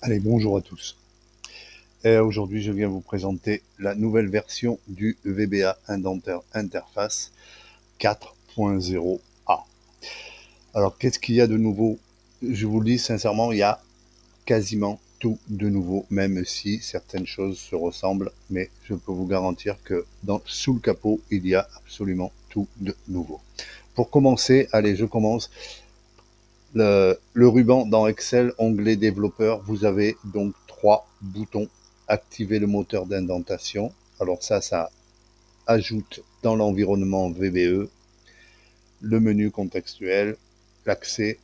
Allez, bonjour à tous. Aujourd'hui, je viens vous présenter la nouvelle version du VBA Indentaire Interface 4.0A. Alors, qu'est-ce qu'il y a de nouveau? Je vous le dis sincèrement, il y a quasiment tout de nouveau, même si certaines choses se ressemblent, mais je peux vous garantir que sous le capot, il y a absolument tout de nouveau. Pour commencer, allez, je commence. Le ruban dans Excel, onglet développeur, vous avez donc 3 boutons. Activer le moteur d'indentation. Alors ça ajoute dans l'environnement VBE le menu contextuel, l'accès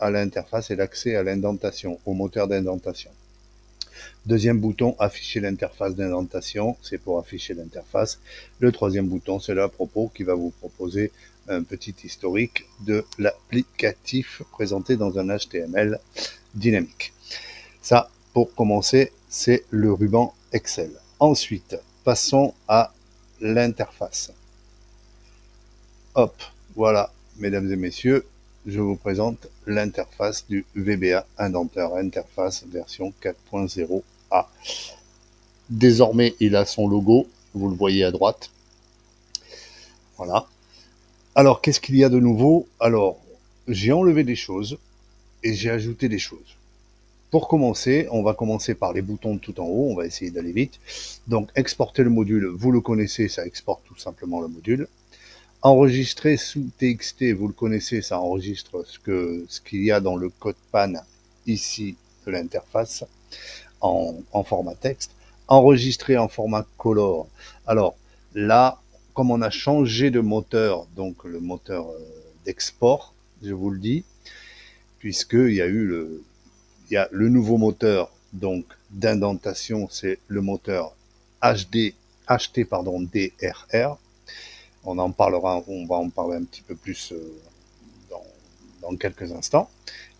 à l'interface et l'accès à l'indentation, au moteur d'indentation. Deuxième bouton, afficher l'interface d'indentation, c'est pour afficher l'interface. Le troisième bouton, c'est là à propos qui va vous proposer un petit historique de l'applicatif présenté dans un HTML dynamique. Ça, pour commencer, c'est le ruban Excel. Ensuite, passons à l'interface. Hop, voilà, mesdames et messieurs, je vous présente l'interface du VBA Indentaire Interface version 4.0A. Désormais, il a son logo, vous le voyez à droite. Voilà. Alors, qu'est-ce qu'il y a de nouveau? Alors, j'ai enlevé des choses et j'ai ajouté des choses. Pour commencer, on va commencer par les boutons tout en haut, on va essayer d'aller vite. Donc, exporter le module, vous le connaissez, ça exporte tout simplement le module. Enregistrer sous TXT, vous le connaissez, ça enregistre ce qu'il y a dans le code PAN ici de l'interface en format texte. Enregistrer en format color. Alors là, comme on a changé de moteur, donc le moteur d'export, je vous le dis, puisqu'il y a eu le nouveau moteur donc d'indentation, c'est le moteur DRR. On va en parler un petit peu plus dans quelques instants.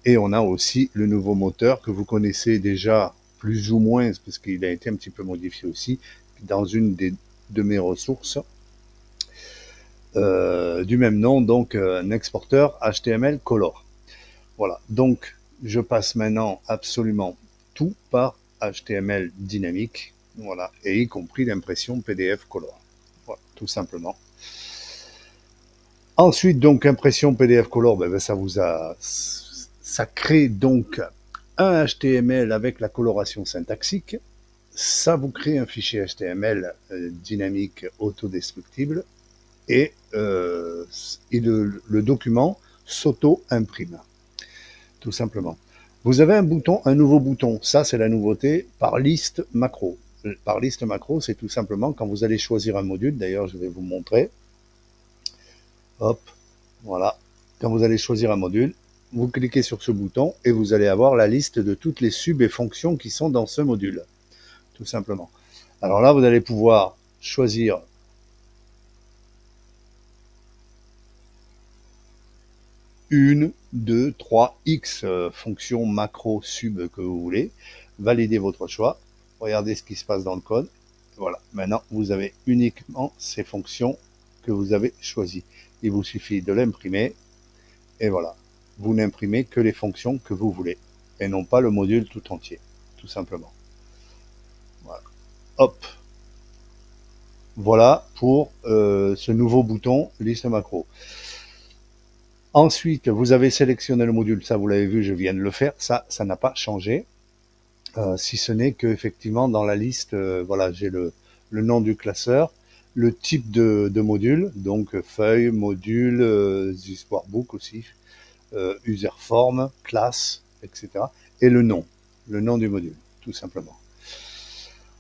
Et on a aussi le nouveau moteur que vous connaissez déjà plus ou moins, parce qu'il a été un petit peu modifié aussi, dans une de mes ressources du même nom, donc un exporteur HTML Color. Voilà, donc je passe maintenant absolument tout par HTML dynamique, voilà, et y compris l'impression PDF Color. Voilà, tout simplement. Ensuite, donc, impression PDF Color, ça crée donc un HTML avec la coloration syntaxique. Ça vous crée un fichier HTML dynamique autodestructible et le document s'auto-imprime, tout simplement. Vous avez un nouveau bouton. Ça, c'est la nouveauté par liste macro. Par liste macro, c'est tout simplement quand vous allez choisir un module. D'ailleurs, je vais vous montrer. Hop, voilà. Quand vous allez choisir un module, vous cliquez sur ce bouton et vous allez avoir la liste de toutes les sub et fonctions qui sont dans ce module, tout simplement. Alors là, vous allez pouvoir choisir une, deux, trois, X fonctions macro sub que vous voulez, validez votre choix, regardez ce qui se passe dans le code. Voilà, maintenant vous avez uniquement ces fonctions que vous avez choisies. Il vous suffit de l'imprimer et voilà. Vous n'imprimez que les fonctions que vous voulez et non pas le module tout entier, tout simplement. Voilà. Hop. Voilà pour ce nouveau bouton liste macro. Ensuite, vous avez sélectionné le module, ça vous l'avez vu, je viens de le faire, ça n'a pas changé, si ce n'est que effectivement dans la liste, voilà, j'ai le nom du classeur, le type de module, donc feuille, module, this workbook aussi, user form, classe, etc. Et le nom du module, tout simplement.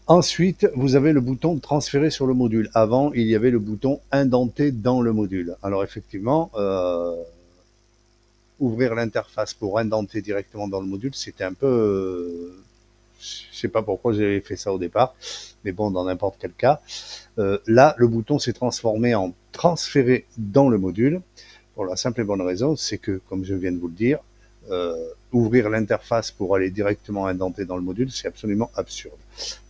Ensuite, vous avez le bouton transférer sur le module. Avant, il y avait le bouton indenter dans le module. Alors effectivement, ouvrir l'interface pour indenter directement dans le module, c'était un peu... je sais pas pourquoi j'avais fait ça au départ, mais bon, dans n'importe quel cas. Là, le bouton s'est transformé en transférer dans le module, pour la simple et bonne raison, c'est que, comme je viens de vous le dire, ouvrir l'interface pour aller directement indenter dans le module, c'est absolument absurde.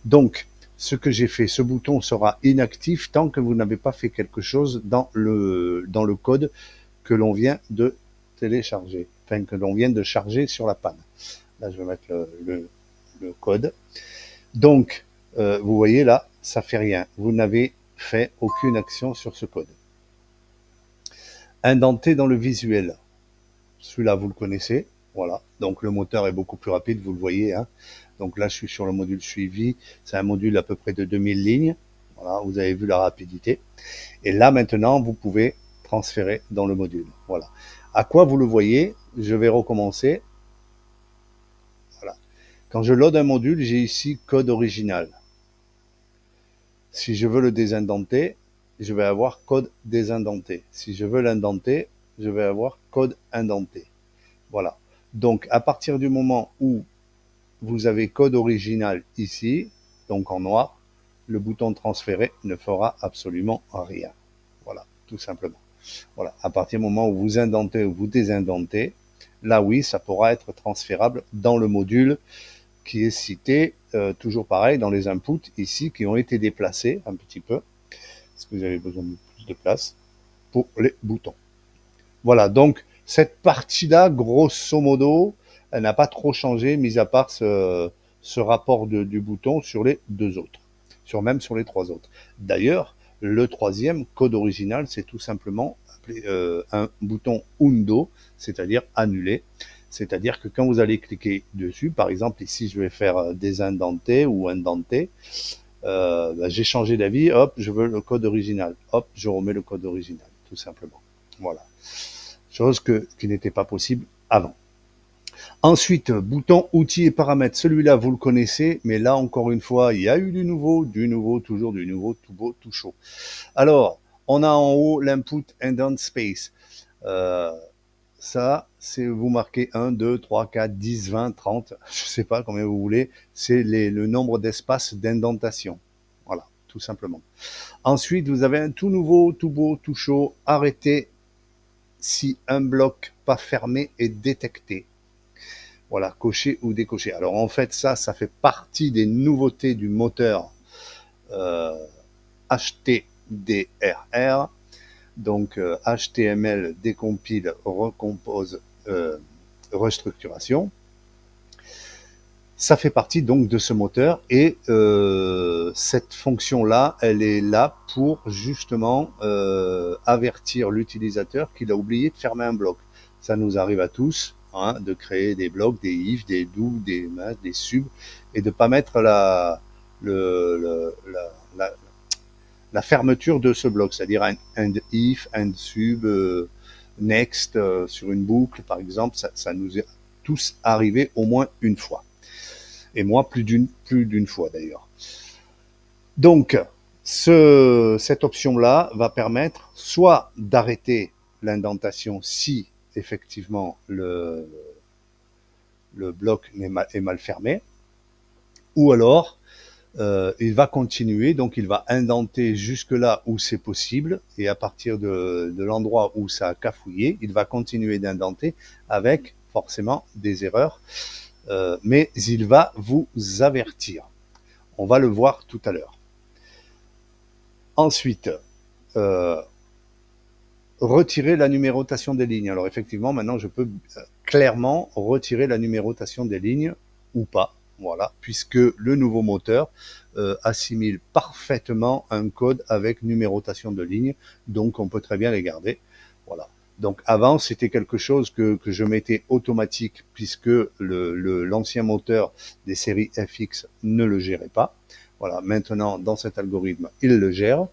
Donc, ce que j'ai fait, ce bouton sera inactif tant que vous n'avez pas fait quelque chose dans le code que l'on vient de télécharger, enfin que l'on vient de charger sur la panne. Là, je vais mettre le code. Donc, vous voyez là, ça fait rien. Vous n'avez fait aucune action sur ce code. Indenté dans le visuel. Celui-là, vous le connaissez. Voilà. Donc, le moteur est beaucoup plus rapide, vous le voyez. Hein. Donc là, je suis sur le module suivi. C'est un module à peu près de 2000 lignes. Voilà, vous avez vu la rapidité. Et là, maintenant, vous pouvez transférer dans le module. Voilà. À quoi vous le voyez? Je vais recommencer. Voilà. Quand je load un module, j'ai ici code original. Si je veux le désindenter, je vais avoir code désindenté. Si je veux l'indenter, je vais avoir code indenté. Voilà. Donc, à partir du moment où vous avez code original ici, donc en noir, le bouton transférer ne fera absolument rien. Voilà, tout simplement. Voilà. À partir du moment où vous indentez ou vous désindentez, là oui, ça pourra être transférable dans le module qui est cité, toujours pareil, dans les inputs ici, qui ont été déplacés un petit peu, parce que vous avez besoin de plus de place, pour les boutons. Voilà, donc cette partie-là, grosso modo, elle n'a pas trop changé, mis à part ce rapport du bouton sur les deux autres, même sur les trois autres. D'ailleurs, le troisième code original, c'est tout simplement appelé, un bouton Undo, c'est-à-dire annuler. C'est-à-dire que quand vous allez cliquer dessus, par exemple ici je vais faire désindenter ou indenter, j'ai changé d'avis, hop, je veux le code original, hop, je remets le code original, tout simplement. Voilà. Chose qui n'était pas possible avant. Ensuite, bouton outils et paramètres. Celui-là, vous le connaissez, mais là, encore une fois, il y a eu du nouveau, toujours du nouveau, tout beau, tout chaud. Alors, on a en haut l'input indent space. Ça, c'est vous marquez 1, 2, 3, 4, 10, 20, 30, je ne sais pas combien vous voulez, c'est le nombre d'espaces d'indentation. Voilà, tout simplement. Ensuite, vous avez un tout nouveau, tout beau, tout chaud, arrêtez si un bloc pas fermé est détecté. Voilà, cocher ou décocher. Alors en fait, ça fait partie des nouveautés du moteur HTDRR. Donc HTML décompile, recompose, restructuration. Ça fait partie donc de ce moteur et cette fonction-là, elle est là pour justement avertir l'utilisateur qu'il a oublié de fermer un bloc. Ça nous arrive à tous, hein, de créer des blocs, des ifs, des do, des maths, des subs, et de ne pas mettre la fermeture de ce bloc, c'est-à-dire un if, un sub, next sur une boucle, par exemple. Ça nous est tous arrivé au moins une fois. Et moi, plus d'une fois d'ailleurs. Donc, cette option-là va permettre soit d'arrêter l'indentation si effectivement le bloc est mal fermé, ou alors il va continuer, donc il va indenter jusque là où c'est possible, et à partir de l'endroit où ça a cafouillé, il va continuer d'indenter avec forcément des erreurs, mais il va vous avertir. On va le voir tout à l'heure. Ensuite, retirer la numérotation des lignes. Alors effectivement, maintenant, je peux clairement retirer la numérotation des lignes ou pas. Voilà, puisque le nouveau moteur assimile parfaitement un code avec numérotation de lignes, donc on peut très bien les garder. Voilà. Donc avant, c'était quelque chose que je mettais automatique, puisque l'ancien moteur des séries FX ne le gérait pas. Voilà, maintenant, dans cet algorithme, il le gère.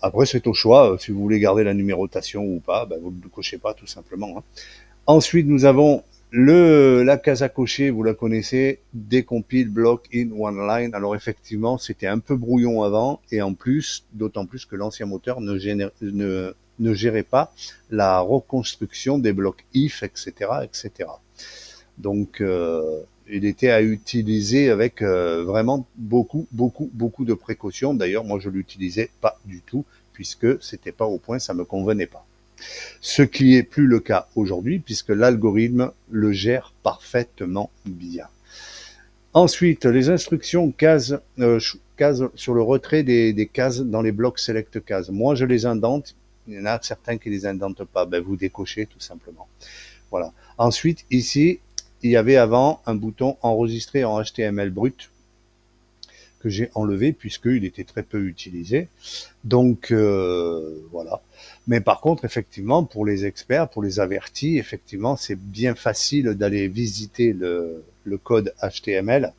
Après, c'est au choix. Si vous voulez garder la numérotation ou pas, vous ne le cochez pas, tout simplement. Hein. Ensuite, nous avons la case à cocher, vous la connaissez, décompile, block, in, one line. Alors effectivement, c'était un peu brouillon avant, et en plus, d'autant plus que l'ancien moteur ne gérait pas la reconstruction des blocs if, etc., etc. Donc, il était à utiliser avec vraiment beaucoup de précautions. D'ailleurs, moi, je l'utilisais pas du tout, puisque c'était pas au point, ça me convenait pas. Ce qui est plus le cas aujourd'hui, puisque l'algorithme le gère parfaitement bien. Ensuite, les instructions cases sur le retrait des cases dans les blocs select cases. Moi, je les indente. Il y en a certains qui les indentent pas. Vous décochez tout simplement. Voilà. Ensuite, ici, il y avait avant un bouton enregistrer en HTML brut que j'ai enlevé puisqu'il était très peu utilisé. Donc voilà. Mais par contre, effectivement, pour les experts, pour les avertis, effectivement, c'est bien facile d'aller visiter le code HTML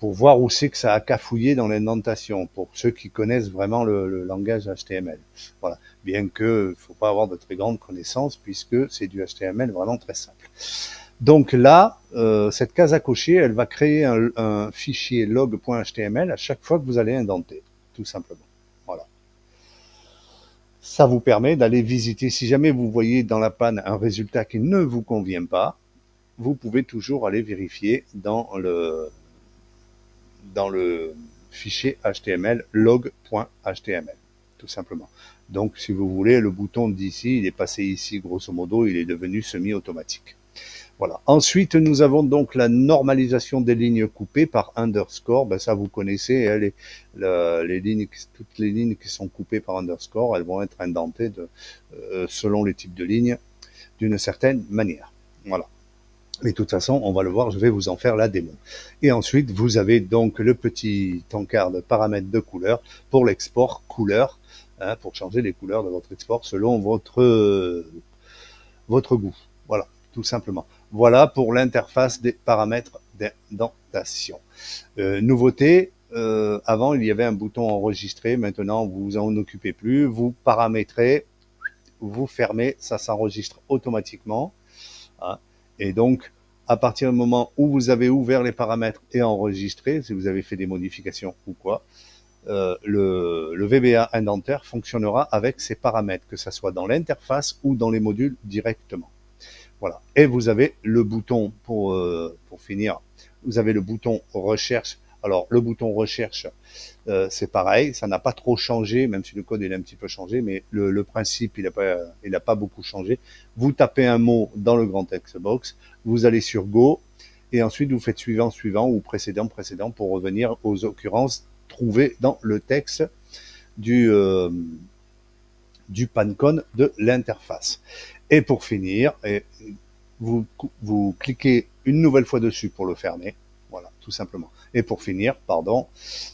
pour voir où c'est que ça a cafouillé dans l'indentation, pour ceux qui connaissent vraiment le langage HTML. Voilà. Bien que faut pas avoir de très grandes connaissances puisque c'est du HTML vraiment très simple. Donc là, cette case à cocher, elle va créer un fichier log.html à chaque fois que vous allez indenter, tout simplement. Voilà. Ça vous permet d'aller visiter. Si jamais vous voyez dans la panne un résultat qui ne vous convient pas, vous pouvez toujours aller vérifier dans le fichier HTML log.html, tout simplement. Donc, si vous voulez, le bouton d'ici, il est passé ici, grosso modo, il est devenu semi-automatique. Voilà. Ensuite, nous avons donc la normalisation des lignes coupées par underscore. Ben, ça, vous connaissez, hein, les lignes, toutes les lignes qui sont coupées par underscore, elles vont être indentées selon les types de lignes d'une certaine manière. Voilà. Mais de toute façon, on va le voir, je vais vous en faire la démo. Et ensuite, vous avez donc le petit encart de paramètres de couleur pour l'export couleur, hein, pour changer les couleurs de votre export selon votre goût. Voilà, tout simplement. Voilà pour l'interface des paramètres d'indentation. Nouveauté, avant il y avait un bouton enregistrer, maintenant vous vous en occupez plus, vous paramétrez, vous fermez, ça s'enregistre automatiquement. Hein, et donc, à partir du moment où vous avez ouvert les paramètres et enregistré, si vous avez fait des modifications ou quoi, le VBA indentaire fonctionnera avec ces paramètres, que ce soit dans l'interface ou dans les modules directement. Voilà. Et vous avez le bouton, pour finir, vous avez le bouton recherche. Alors, le bouton recherche, c'est pareil, ça n'a pas trop changé, même si le code il a un petit peu changé, mais le principe, il n'a pas beaucoup changé. Vous tapez un mot dans le grand text box, vous allez sur Go, et ensuite vous faites suivant, suivant, ou précédent, précédent, pour revenir aux occurrences trouvées dans le texte du pancon de l'interface. Et pour finir, vous cliquez une nouvelle fois dessus pour le fermer. Voilà, tout simplement. Et pour finir, pardon,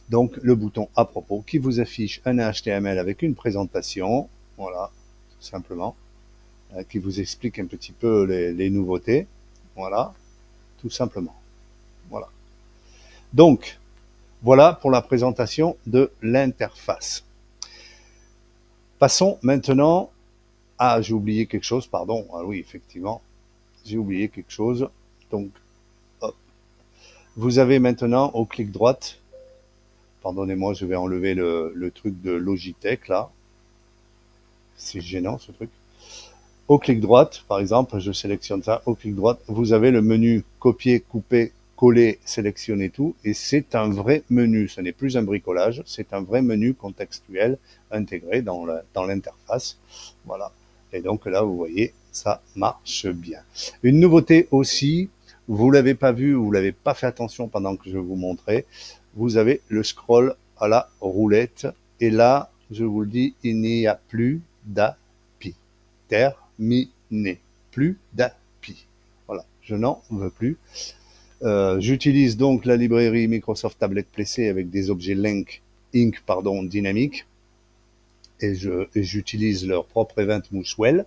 donc le bouton à propos qui vous affiche un HTML avec une présentation, voilà, tout simplement, qui vous explique un petit peu les nouveautés. Voilà, tout simplement. Voilà. Donc, voilà pour la présentation de l'interface. Passons maintenant à, j'ai oublié quelque chose, pardon, ah oui, effectivement, j'ai oublié quelque chose. Donc, hop. Vous avez maintenant au clic droite, pardonnez-moi, je vais enlever le truc de Logitech là. C'est gênant ce truc. Au clic droite, par exemple, je sélectionne ça, au clic droite, vous avez le menu copier, couper, coller, sélectionner tout, et c'est un vrai menu, ce n'est plus un bricolage, c'est un vrai menu contextuel intégré dans l'interface. Voilà. Et donc là, vous voyez, ça marche bien. Une nouveauté aussi, vous l'avez pas vu, vous l'avez pas fait attention pendant que je vous montrais, vous avez le scroll à la roulette, et là, je vous le dis, il n'y a plus d'API. Terminé. Plus d'API. Voilà, je n'en veux plus. J'utilise donc la librairie Microsoft Tablet PC avec des objets Inc dynamiques, et j'utilise leur propre event Moosewell.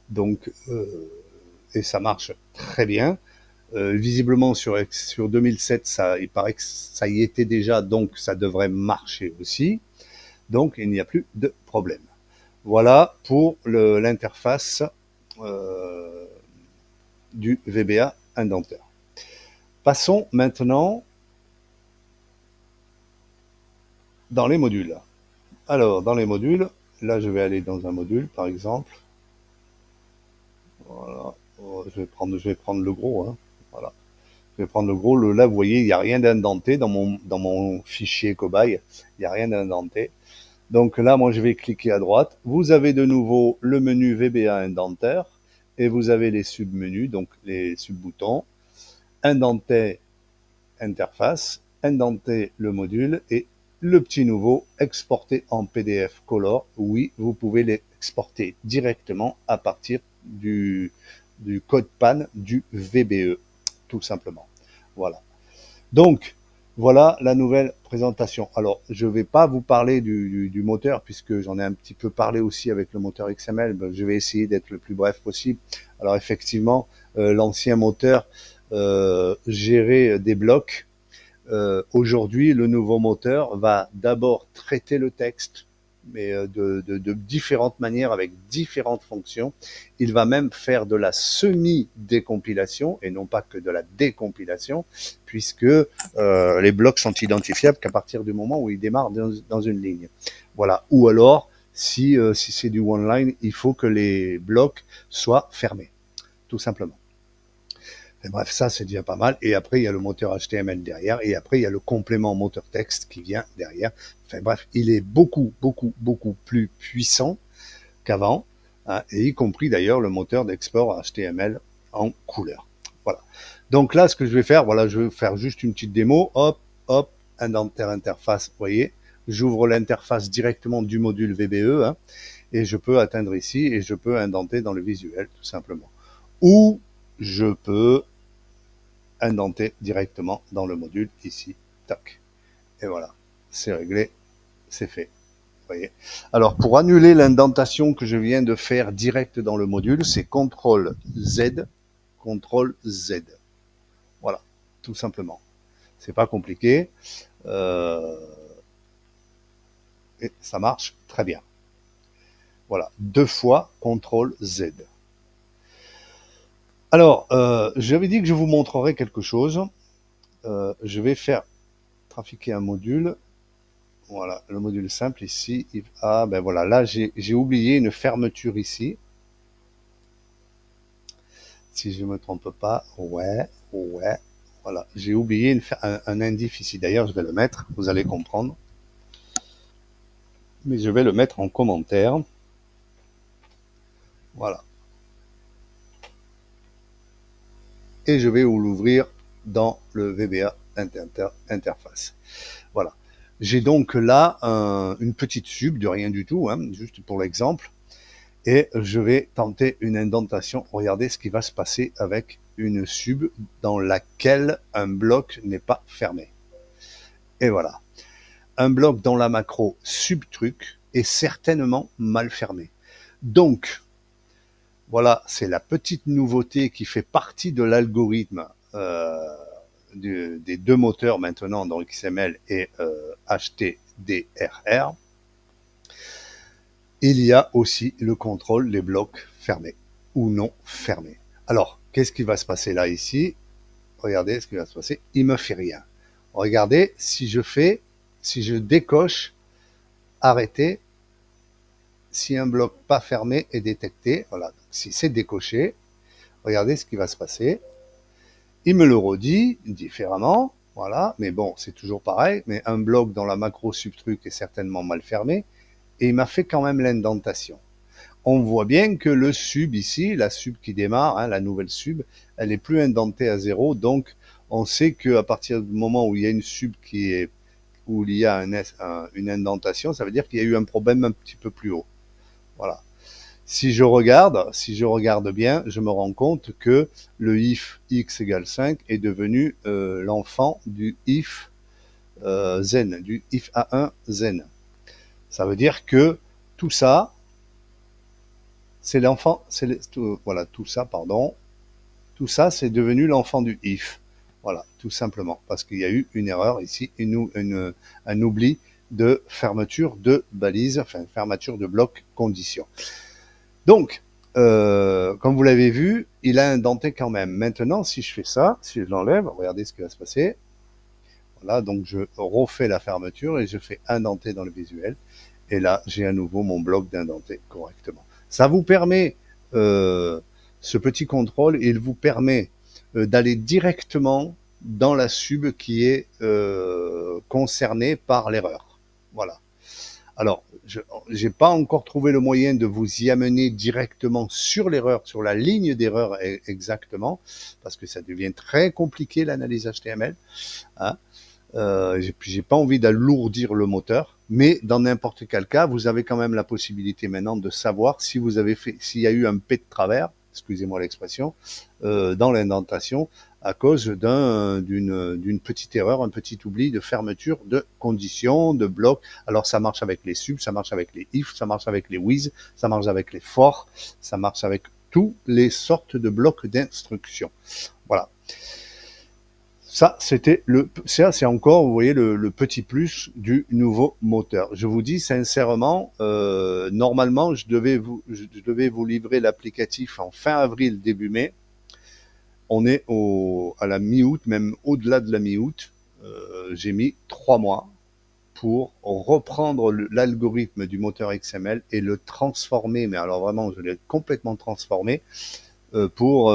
Donc, et ça marche très bien. Visiblement sur 2007, il paraît que ça y était déjà, donc ça devrait marcher aussi. Donc il n'y a plus de problème. Voilà pour l'interface du VBA indentaire. Passons maintenant dans les modules. Alors, dans les modules, là je vais aller dans un module par exemple. Voilà. Je vais prendre le gros. Hein. Voilà. Je vais prendre le gros. Là, vous voyez, il n'y a rien d'indenté dans mon fichier cobaye. Il n'y a rien d'indenté. Donc là, moi, je vais cliquer à droite. Vous avez de nouveau le menu VBA indentaire et vous avez les submenus, donc les sub-boutons, indenter interface, indenter le module et le petit nouveau, exporter en PDF color. Oui, vous pouvez l'exporter directement à partir du code PAN du VBE. tout simplement. Voilà. Donc, voilà la nouvelle présentation. Alors, je ne vais pas vous parler du moteur, puisque j'en ai un petit peu parlé aussi avec le moteur XML. Ben, je vais essayer d'être le plus bref possible. Alors, effectivement, l'ancien moteur gérait des blocs. Aujourd'hui, le nouveau moteur va d'abord traiter le texte, mais de différentes manières, avec différentes fonctions. Il va même faire de la semi-décompilation, et non pas que de la décompilation, puisque les blocs sont identifiables qu'à partir du moment où ils démarrent dans une ligne. Voilà. Ou alors, si c'est du one-line, il faut que les blocs soient fermés, tout simplement. Et bref, ça, c'est déjà pas mal. Et après, il y a le moteur HTML derrière. Et après, il y a le complément moteur texte qui vient derrière. Enfin bref, il est beaucoup, beaucoup, beaucoup plus puissant qu'avant. Hein, et y compris d'ailleurs le moteur d'export HTML en couleur. Voilà. Donc là, ce que je vais faire, voilà, je vais faire juste une petite démo. Hop, hop, indentaire interface, vous voyez. J'ouvre l'interface directement du module VBE. Hein, et je peux atteindre ici et je peux indenter dans le visuel, tout simplement. Ou je peux indenter directement dans le module ici, tac. Et voilà, c'est réglé, c'est fait. Vous voyez. Alors pour annuler l'indentation que je viens de faire direct dans le module, c'est CTRL Z, CTRL Z. Voilà, tout simplement. C'est pas compliqué. Et ça marche très bien. Voilà, 2 fois CTRL Z. Alors, j'avais dit que je vous montrerai quelque chose. Je vais faire trafiquer un module. Voilà, le module simple ici. Ah, ben voilà, là, j'ai oublié une fermeture ici. Si je ne me trompe pas, ouais, voilà. J'ai oublié un indice ici. D'ailleurs, je vais le mettre, vous allez comprendre. Mais je vais le mettre en commentaire. Voilà. Et je vais l'ouvrir dans le VBA interface. Voilà. J'ai donc là une petite sub de rien du tout, hein, juste pour l'exemple. Et je vais tenter une indentation. Regardez ce qui va se passer avec une sub dans laquelle un bloc n'est pas fermé. Et voilà. Un bloc dans la macro subtruc est certainement mal fermé. Donc, voilà, c'est la petite nouveauté qui fait partie de l'algorithme des deux moteurs maintenant, donc XML et HTDRR. Il y a aussi le contrôle des blocs fermés ou non fermés. Alors, qu'est-ce qui va se passer là ici? Regardez ce qui va se passer. Il me fait rien. Regardez, si je décoche, arrêter, si un bloc pas fermé est détecté, voilà, si c'est décoché, regardez ce qui va se passer. Il me le redit différemment, voilà, mais bon, c'est toujours pareil, mais un bloc dans la macro subtruc est certainement mal fermé, et il m'a fait quand même l'indentation. On voit bien que le sub ici, la sub qui démarre, hein, la nouvelle sub, elle est plus indentée à 0, donc on sait qu'à partir du moment où il y a une sub où il y a une indentation, ça veut dire qu'il y a eu un problème un petit peu plus haut. Voilà. Si je regarde bien, je me rends compte que le if x égale 5 est devenu l'enfant du if zen, du if A1 zen. Ça veut dire que tout ça, c'est l'enfant, voilà, tout ça, pardon, tout ça, c'est devenu l'enfant du if. Voilà, tout simplement, parce qu'il y a eu une erreur ici, un oubli de fermeture de balise, enfin, fermeture de bloc condition. Donc, comme vous l'avez vu, il a indenté quand même. Maintenant, si je fais ça, si je l'enlève, regardez ce qui va se passer. Voilà, donc je refais la fermeture et je fais indenter dans le visuel. Et là, j'ai à nouveau mon bloc d'indenté correctement. Ça vous permet, ce petit contrôle, il vous permet d'aller directement dans la sub qui est concernée par l'erreur. Voilà. Alors, je n'ai pas encore trouvé le moyen de vous y amener directement sur l'erreur, sur la ligne d'erreur exactement, parce que ça devient très compliqué l'analyse HTML. Hein. J'ai pas envie d'alourdir le moteur, mais dans n'importe quel cas, vous avez quand même la possibilité maintenant de savoir si vous avez fait, s'il y a eu un P de travers, excusez-moi l'expression, dans l'indentation à cause d'une petite erreur, un petit oubli de fermeture de conditions, de blocs. Alors ça marche avec les subs, ça marche avec les if, ça marche avec les with, ça marche avec les for, ça marche avec toutes les sortes de blocs d'instructions. Voilà. Ça, c'est encore, vous voyez, le petit plus du nouveau moteur. Je vous dis sincèrement, normalement, je devais vous livrer l'applicatif en fin avril, début mai. On est à la mi-août, même au-delà de la mi-août. J'ai mis 3 mois pour reprendre l'algorithme du moteur XML et le transformer. Mais alors vraiment, je l'ai complètement transformé pour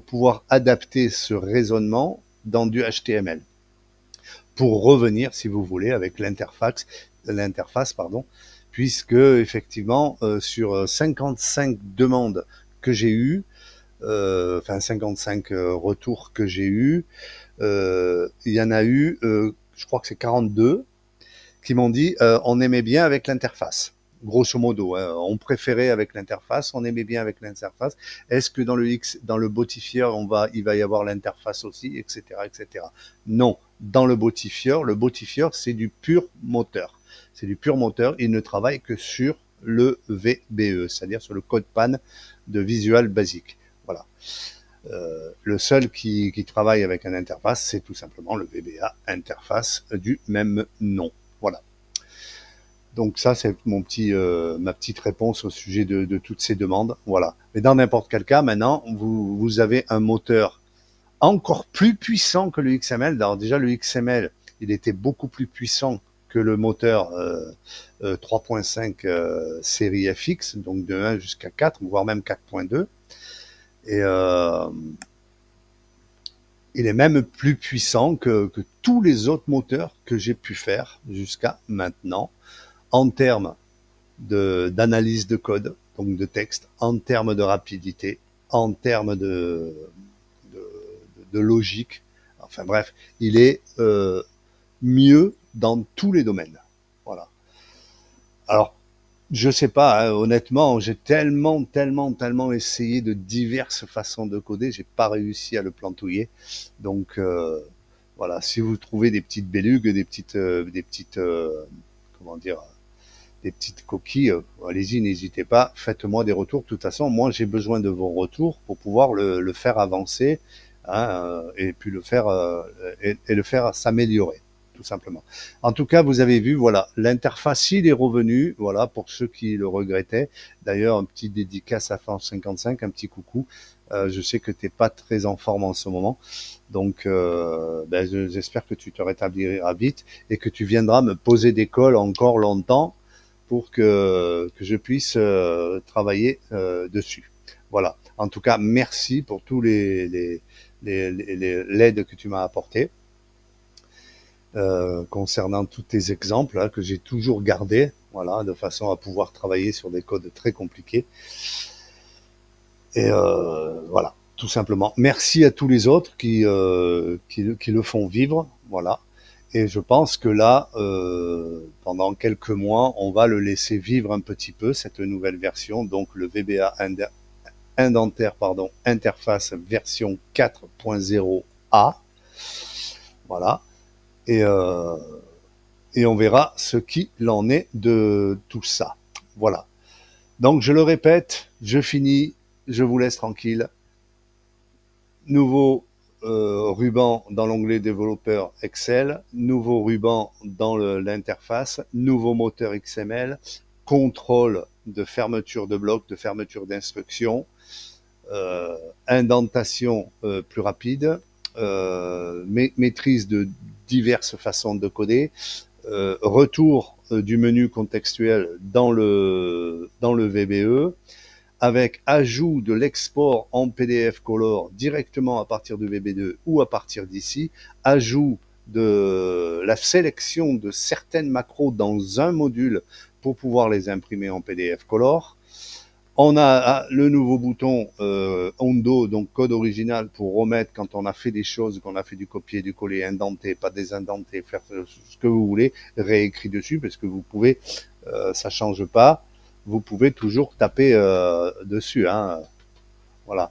pouvoir adapter ce raisonnement dans du HTML. Pour revenir, si vous voulez, avec l'interface, puisque effectivement, sur 55 demandes que j'ai eues, 55 retours que j'ai eus, il y en a eu, je crois que c'est 42, qui m'ont dit on aimait bien avec l'interface. Grosso modo, hein, on préférait avec l'interface, on aimait bien avec l'interface. Est-ce que dans le Botifier, il va y avoir l'interface aussi, etc., etc. Non, dans le Botifier, c'est du pur moteur. C'est du pur moteur. Il ne travaille que sur le VBE, c'est-à-dire sur le code PAN de Visual Basic. Voilà. Le seul qui travaille avec une interface, c'est tout simplement le VBA interface du même nom. Voilà. Donc ça, c'est ma petite réponse au sujet de toutes ces demandes. Voilà. Mais dans n'importe quel cas, maintenant, vous avez un moteur encore plus puissant que le XML. Alors déjà, le XML, il était beaucoup plus puissant que le moteur 3.5 série FX, donc de 1 jusqu'à 4, voire même 4.2. Et il est même plus puissant que tous les autres moteurs que j'ai pu faire jusqu'à maintenant, en termes d'analyse de code, donc de texte, en termes de rapidité, en termes de logique. Enfin bref, il est mieux dans tous les domaines. Voilà. Alors, je sais pas, hein, honnêtement, j'ai tellement essayé de diverses façons de coder, j'ai pas réussi à le plantouiller. Donc voilà, si vous trouvez des petites bélugues, des petites comment dire, des petites coquilles, allez-y, n'hésitez pas, faites-moi des retours. De toute façon, moi, j'ai besoin de vos retours pour pouvoir le faire avancer, hein, et puis le faire s'améliorer, tout simplement. En tout cas, vous avez vu, voilà, l'interface, il est revenu, voilà, pour ceux qui le regrettaient. D'ailleurs, un petit dédicace à France55, un petit coucou. Je sais que t'es pas très en forme en ce moment, donc j'espère que tu te rétabliras vite et que tu viendras me poser des calls encore longtemps pour que je puisse travailler dessus. Voilà. En tout cas, merci pour tous l'aide que tu m'as apporté concernant tous tes exemples que j'ai toujours gardés, voilà, de façon à pouvoir travailler sur des codes très compliqués. Et voilà, tout simplement. Merci à tous les autres qui le font vivre, voilà. Et je pense que là, pendant quelques mois, on va le laisser vivre un petit peu, cette nouvelle version, donc le VBA interface version 4.0A. Voilà. Et on verra ce qu'il en est de tout ça. Voilà. Donc, je le répète, je finis, je vous laisse tranquille. Nouveau ruban dans l'onglet développeur Excel, nouveau ruban dans l'interface, nouveau moteur XML, contrôle de fermeture de bloc, de fermeture d'instruction, indentation plus rapide, maîtrise de diverses façons de coder, retour du menu contextuel dans le VBE, avec ajout de l'export en PDF Color directement à partir de VB2 ou à partir d'ici, ajout de la sélection de certaines macros dans un module pour pouvoir les imprimer en PDF Color. On a le nouveau bouton Ondo, donc code original, pour remettre quand on a fait des choses, qu'on a fait du copier, du coller, indenter, pas désindenter, faire ce que vous voulez, réécrit dessus, parce que vous pouvez, ça change pas. vous pouvez toujours taper dessus, hein. Voilà.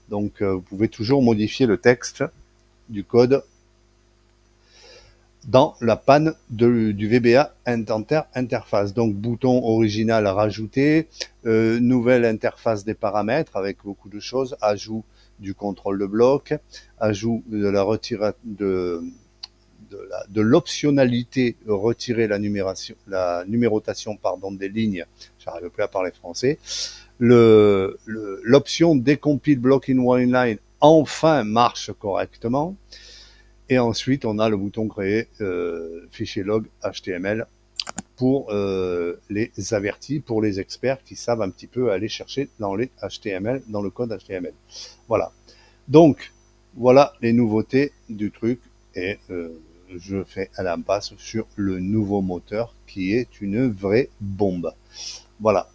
Donc, vous pouvez toujours modifier le texte du code dans la panne du VBA Inventaire Interface. Donc, bouton original rajouté, nouvelle interface des paramètres avec beaucoup de choses, ajout du contrôle de bloc, ajout de la retirade de l'optionnalité retirer la numérotation des lignes, j'arrive plus à parler français, l'option décompile block in one line enfin marche correctement, et ensuite on a le bouton créer fichier log HTML pour les avertis, pour les experts qui savent un petit peu aller chercher dans les HTML, dans le code HTML. Voilà. Donc, voilà les nouveautés du truc, et je fais à l'impasse sur le nouveau moteur qui est une vraie bombe. Voilà.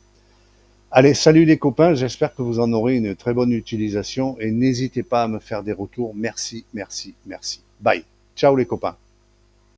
Allez, salut les copains, j'espère que vous en aurez une très bonne utilisation et n'hésitez pas à me faire des retours. Merci, merci, merci. Bye. Ciao les copains.